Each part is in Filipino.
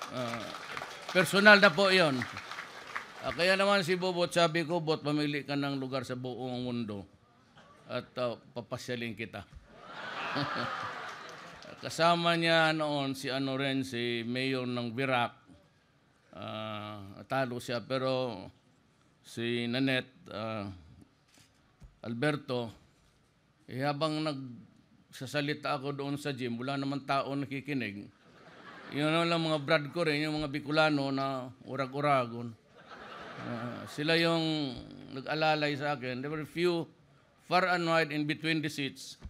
Ah, personal na po yon. Kaya naman si Bobot, sabi ko, Bot, mamili ka ng lugar sa buong mundo at papasyalin kita. Kasama niya noon si si mayor ng Virac. Talo siya, pero si Nanette Alberto, habang nagsasalita ako doon sa gym, wala naman tao nakikinig. Yun lang mga brad ko rin, yung mga Bicolano na urag-uragon. Sila yung nag-alalay sa akin. There were few far and wide in between the seats.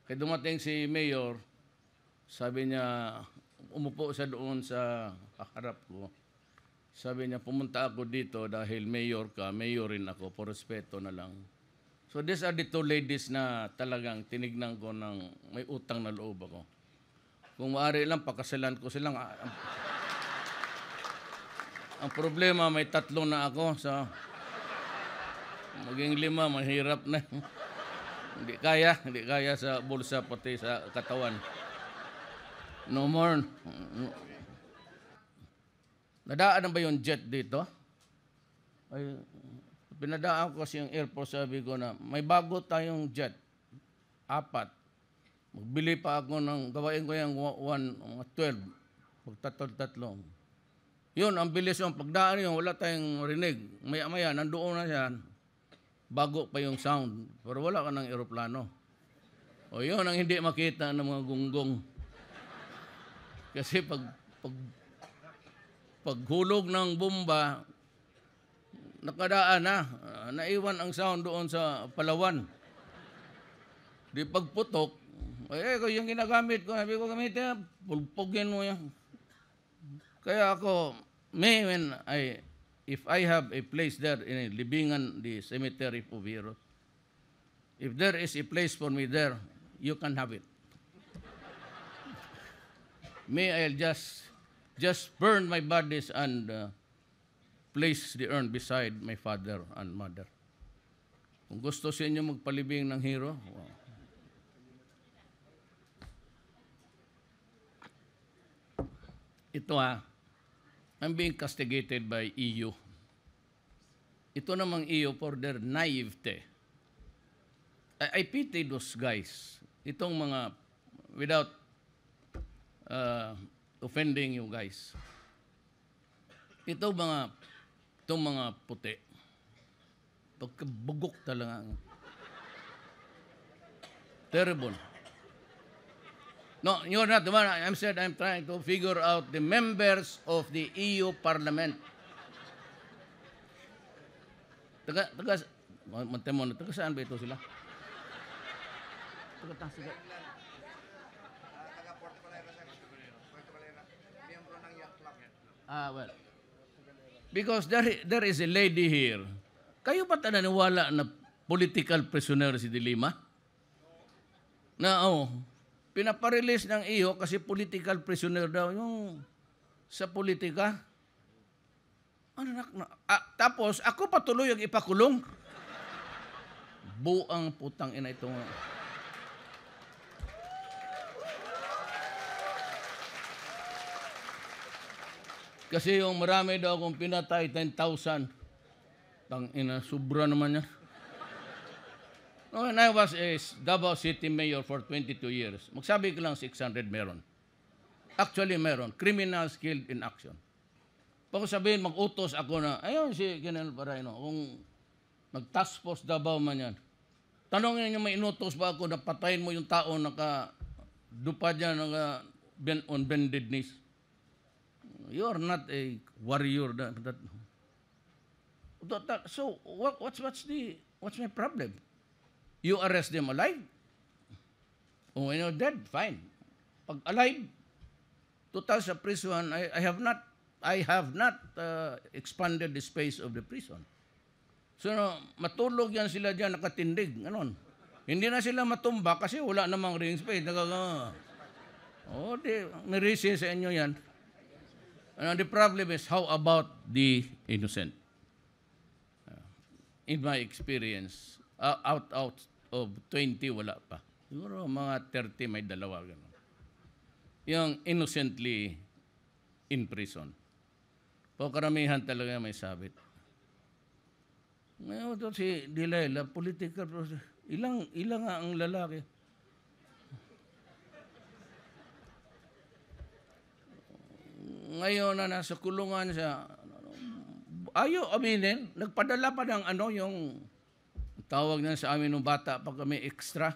Kaya dumating si Mayor, sabi niya, umupo siya doon sa harap ko. Sabi niya, pumunta ako dito dahil mayor ka, mayorin ako, por respeto na lang. So these are the two ladies na talagang tinignan ko ng may utang na loob ako. Kung maaari lang, pakasalan ko silang. Ang problema, may 3 na ako. So, maging 5, mahirap na. Hindi kaya sa bulsa pati sa katawan. No more. Nadaan ba yung jet dito? Ay, pinadaan ko kasi yung airport, sabi ko na may bago tayong jet. 4. Magbili pa ako ng, gawain ko yung 12. Pagtatlo. Yun, ang bilis yung pagdaan yun, wala tayong rinig. Maya-maya, nandoon na yan. Bago pa yung sound. Pero wala ka ng aeroplano. O yun ang hindi makita ng mga gunggong. Kasi paghulog ng bomba, nakadaan na. Naiwan ang sound doon sa Palawan. Di pagputok, yung ginagamit ko, sabi ko gamitin, pulpugin mo yan. Kaya ako, if I have a place there in Libingan, the cemetery of heroes, if there is a place for me there, you can have it. I'll just burn my bodies and place the urn beside my father and mother. Kung gusto sa inyo magpalibing ng hero, wow. Ito I'm being castigated by EU. Ito namang EU for their naivete. I pity those guys. Itong mga, without offending you guys. Itong mga puti. Pagkabugok talaga. Terrible. No, you're not the one. I'm trying to figure out the members of the EU Parliament. Taga saan ba ito sila? Taga well, because there is a lady here. Kayo ba naniniwala na political prisoner si De Lima? Na pinaparelease ng iyo kasi political prisoner daw yung sa politika. Tapos ako patuloy ang ipakulong. Buang putang ina itong. Kasi yung marami daw akong pinatay, 10,000. Tang ina, sobra naman yan. When I was a Davao City Mayor for 22 years, magsabi ko lang 600 meron. Actually meron. Criminals killed in action. Pag sabihin, mag-utos ako na, ayun si General Parayno, kung nag-task force Davao man yan, tanongin niyo, may inutos ba ako na patayin mo yung tao naka-dupa dyan, on bended knees? You are not a warrior. So, what's my problem? You arrest them alive. When you're dead, fine. Pag alive, total sa prison, I have not expanded the space of the prison. So, matulog yan sila dyan, nakatindig. Ganon. Hindi na sila matumba kasi wala namang ring space. Nirisi sa inyo yan. And the problem is, how about the innocent? In my experience, out of 20, wala pa. Siguro mga 30 may dalawa. Ganun. Yung innocently in prison. O karamihan talaga may sabit. Ngayon ito si Delilah, political process. Ilang nga ang lalaki. Ngayon na nasa kulungan siya, ayaw aminin, nagpadala pa ng yung tawag na sa amin ng bata pag kami extra.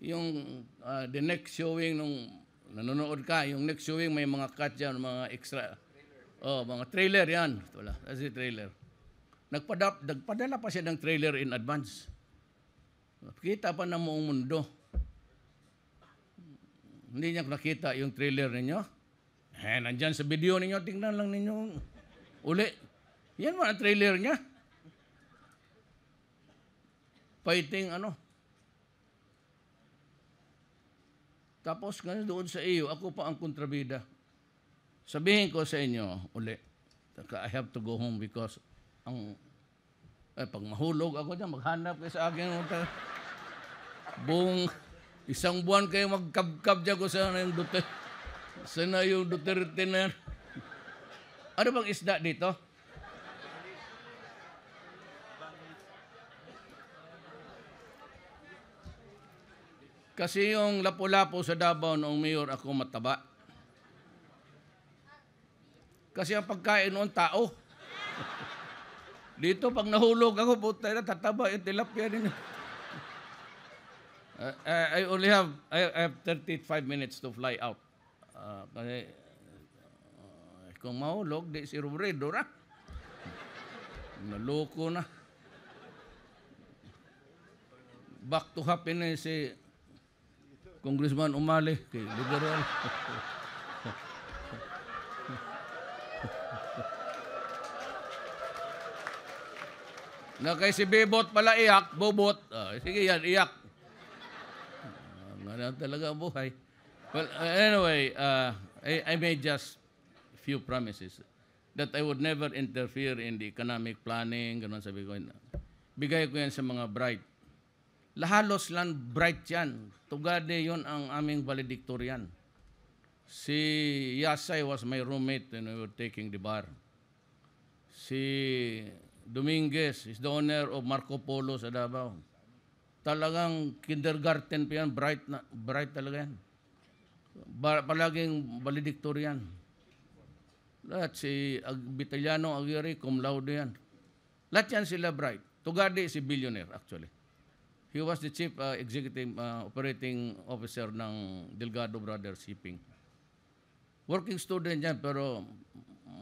Yung the next showing nung nanonood ka, yung next showing may mga cut dyan, mga extra. Mga trailer yan. Wala, that's the trailer. Nagpadala pa siya ng trailer in advance. Kita pa na buong mundo. Hindi niya nakita yung trailer ninyo. Nandyan sa video ninyo, tingnan lang ninyo uli. Yan man ang trailer niya. Fighting Tapos ngayon doon sa iyo, ako pa ang kontrabida. Sabihin ko sa inyo uli, I have to go home because pag mahulog ako dyan, maghanap kayo sa akin. Buong isang buwan kayo magkabkab dyan ko sana yung Duterte. Sana yung Duterte na yan. Ano bang isda dito? Kasi yung lapu-lapu sa Davao noong mayor ako mataba. Kasi ang pagkain noon tao. Dito pag nahulog ako, puta na tataba yung tilapia ninyo. I have 35 minutes to fly out. Kasi kung mahulog, di si Robredo na. Naloko na. Back to happiness si Congressman Umali kay Liberal. Na kay si Bebot pala iyak, Bobot. Sige yan, iyak. Ganun talaga ang buhay. Well, anyway, I made just few promises that I would never interfere in the economic planning, ganun sabi ko. Bigay ko yan sa mga bright. Lahalos lang bright yan. Tugade yon ang aming valedictorian. Si Yasay was my roommate when we were taking the bar. Si Dominguez is the owner of Marco Polo sa Davao. Talagang kindergarten pa yan, bright talaga yan. Palaging valedictorian. Lahat si Vitaliano Aguirre, cum laude yan. Lahat yan sila bright. Tugade si billionaire actually. He was the chief executive operating officer ng Delgado Brothers Shipping. Working student yan pero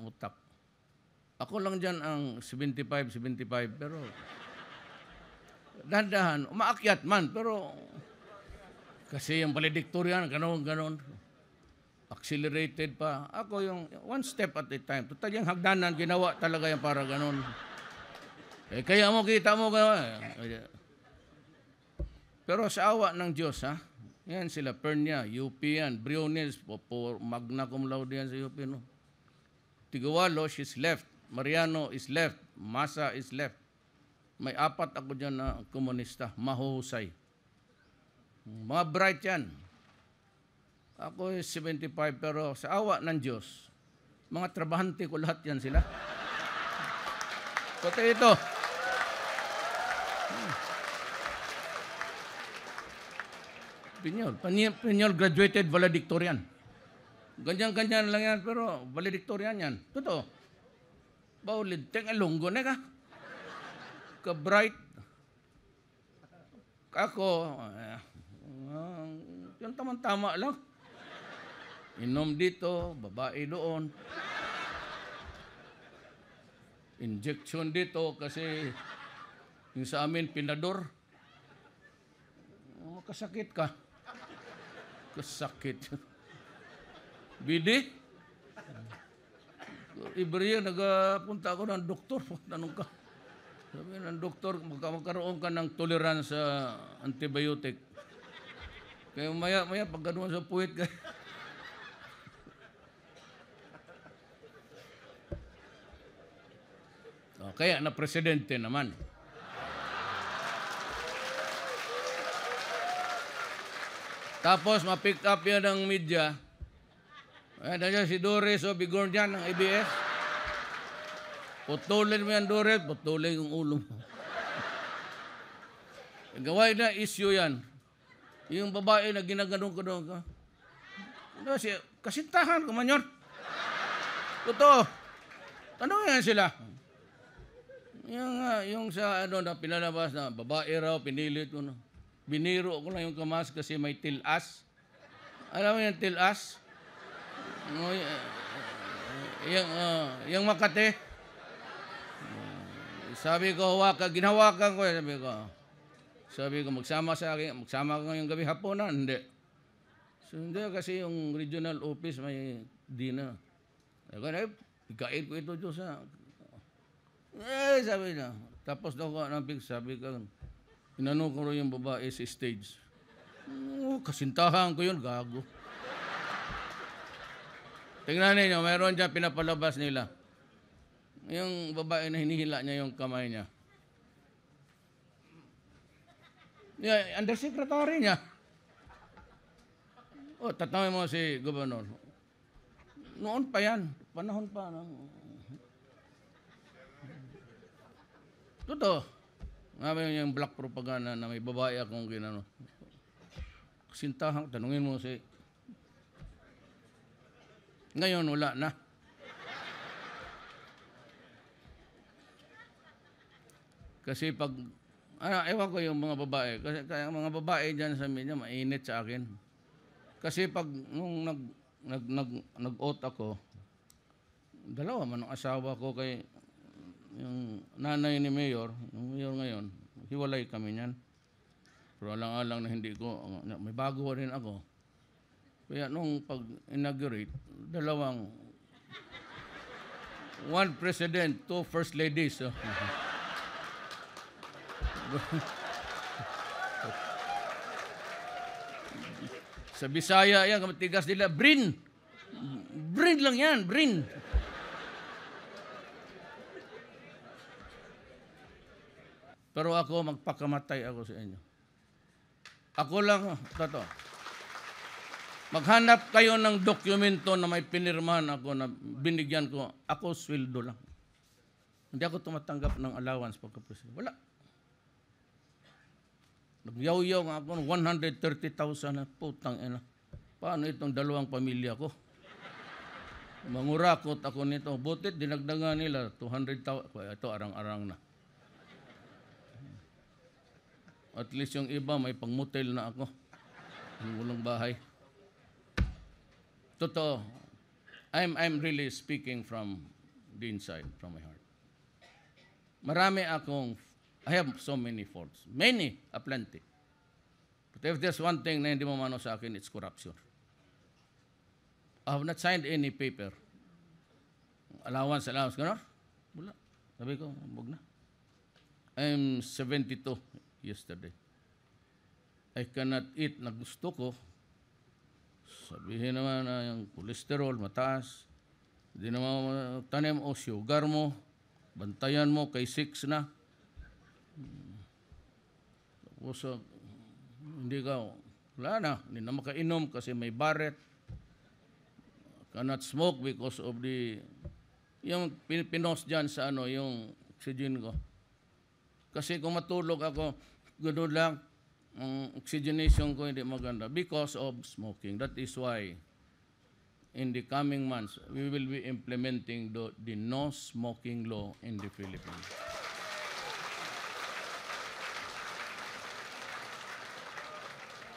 mutak. Ako lang dyan ang 75, pero dahan-dahan, umaakyat man, pero kasi yung valedictorian, ganon. Accelerated pa. Ako yung one step at a time. Total yung hagdanan, ginawa talaga yung para ganon. Kaya mo, kita mo, pero sa awa ng Diyos, yan sila, Pernia, UP yan, Briones, magna cum laude yan sa UP, no? Tigawalo, she's left. Mariano is left. Masa is left. May 4 ako dyan na komunista, mahuhusay. Mga bright yan. Ako is 75, pero sa awa ng Diyos, mga trabahante ko lahat yan sila. Pati ito. Pinyol, graduated valedictorian. Ganyan-ganyan lang yan, pero valedictorian yan. Totoo. Baulid, tengalunggo na ka. Ka-bright. Ako, yung tama-tama lang. Inom dito, babae doon. Injection dito kasi yung sa amin, pinador. Kasakit ka. Kasakit. Bidi? Ibriya, nagapunta ako ng doktor. Tanong ka. Sabi ng doktor, magkaroon ka ng tolerance sa antibiotic. Kaya maya pag ganoon sa puwit ka. Kaya na presidente naman. Tapos ma-pick up yan ng media. Nandiyan si Doris o Bigornian ng ABS. Putulin mo yan, Doris. Putulin yung ulo mo. Gawin na issue yan. Yung babae na ginaganong-ganong ka. Kasintahan ko man yun. Totoo. Tanongin sila. Yung sa na pinalabas na babae raw, pinilit ko na. Biniro ko lang yung kamas kasi may tilas. Alam mo yung tilas? Yung Makati. Sabi ko, ginawakan ko. Sabi ko, magsama sa akin. Magsama ko ngayong gabi hapunan. Hindi. So, hindi kasi yung regional office may dinner. Ikain ko ito Diyos ha. Sabi niya. Tapos daw ko, sabi ko, inano ko rin yung babae sa stage. Kasintahan ko yun, gago. Tingnan ninyo, mayroon dyan pinapalabas nila. Yung babae na hinihila niya yung kamay niya. Undersecretary niya. Tatawin mo si Gobernador. Noon pa yan. Panahon pa. Totoo. Ngayon yung black propaganda na may babae akong ginano. Kasintahan, tanungin mo si... Ngayon, wala na. Kasi pag... ewan ko yung mga babae. Kasi kaya mga babae dyan sa media, mainit sa akin. Kasi pag nung nag-out ako, dalawa man ang asawa ko kay yung nanay ni Mayor, yung Mayor ngayon, hiwalay kami niyan. Pero alang-alang na hindi ko, may bago rin ako. Kaya nung pag-inaugurate, one president, two first ladies. Sa Bisaya yan, kamatigas nila, brin. Brin lang yan, brin. Pero ako, magpakamatay ako sa inyo. Ako lang, totoo. Maghanap kayo ng dokumento na may pinirmahan ako na binigyan ko. Ako, sweldo lang. Hindi ako tumatanggap ng allowance pagka-president. Wala. Nagyaw-yaw nga ako ng 130,000 na putang ina. Paano itong dalawang pamilya ko? Mangurakot ako nito. Butit, dinagdagan nila 200,000. Ito, arang-arang na. At least yung iba, may pangmotel na ako. Yung walang bahay. Totoo. I'm really speaking from the inside, from my heart. Marami akong, I have so many faults. Many, plenty. But if there's one thing na hindi mo mano sa akin, it's corruption. I have not signed any paper. Allowance, gano'n? Wala. Sabi ko, huwag na. I'm 72 yesterday. I cannot eat na gusto ko. Sabihin naman na yung cholesterol mataas. Hindi naman tanim o sugar mo. Bantayan mo kay 6 na. Tapos hindi ka, wala na. Hindi na makainom kasi may baret. Cannot smoke because of the, yung pinos dyan sa yung oxygen ko. Kasi kung matulog ako, gano'n lang, ang oxygenation ko hindi maganda because of smoking. That is why in the coming months, we will be implementing the no smoking law in the Philippines.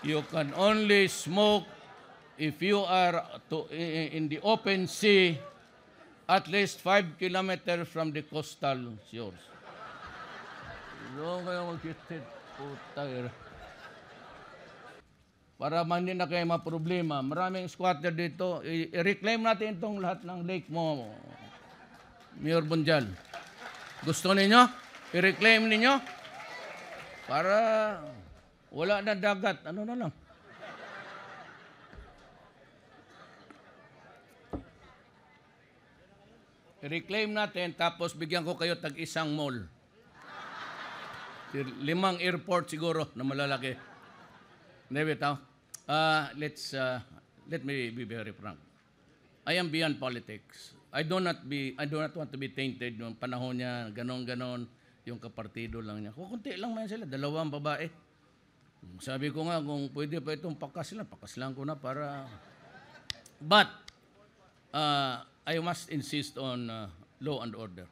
You can only smoke if you are in the open sea at least 5 kilometers from the coastal shores. Doon kayo mag-kitit. Puta. Para man din na kayo problema. Maraming squatter dito. I-reclaim natin itong lahat ng lake mo, Mayor Bunjal. Gusto ninyo? I-reclaim ninyo? Para wala na dagat. Ano na lang? I-reclaim natin, tapos bigyan ko kayo tag-isang mall. 5 airport siguro na malalaki. Hindi bitaw. Let me be very frank. I am beyond politics. I do not want to be tainted nung panahon niya, ganon, yung kapartido lang niya. Kukunti lang man sila, 2 babae. Sabi ko nga, kung pwede pa itong pakas lang ko na para... But, I must insist on law and order.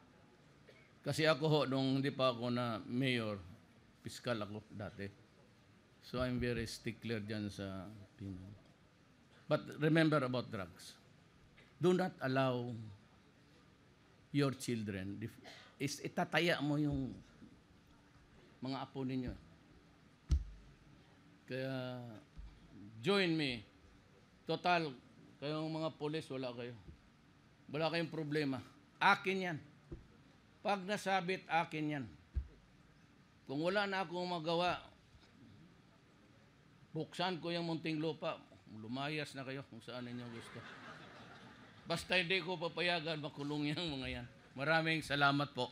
Kasi ako ho, nung hindi pa ako na mayor, piskal ako dati. So I'm very stickler dyan sa... But remember about drugs. Do not allow your children, itataya mo yung mga apo ninyo. Kaya, join me. Total, kayong mga pulis, wala kayo. Wala kayong problema. Akin yan. Pag nasabit, akin yan. Kung wala na akong magawa, buksan ko yung munting lupa, lumayas na kayo kung saan ninyo gusto. Basta hindi ko papayagan makulong yung mga yan. Maraming salamat po.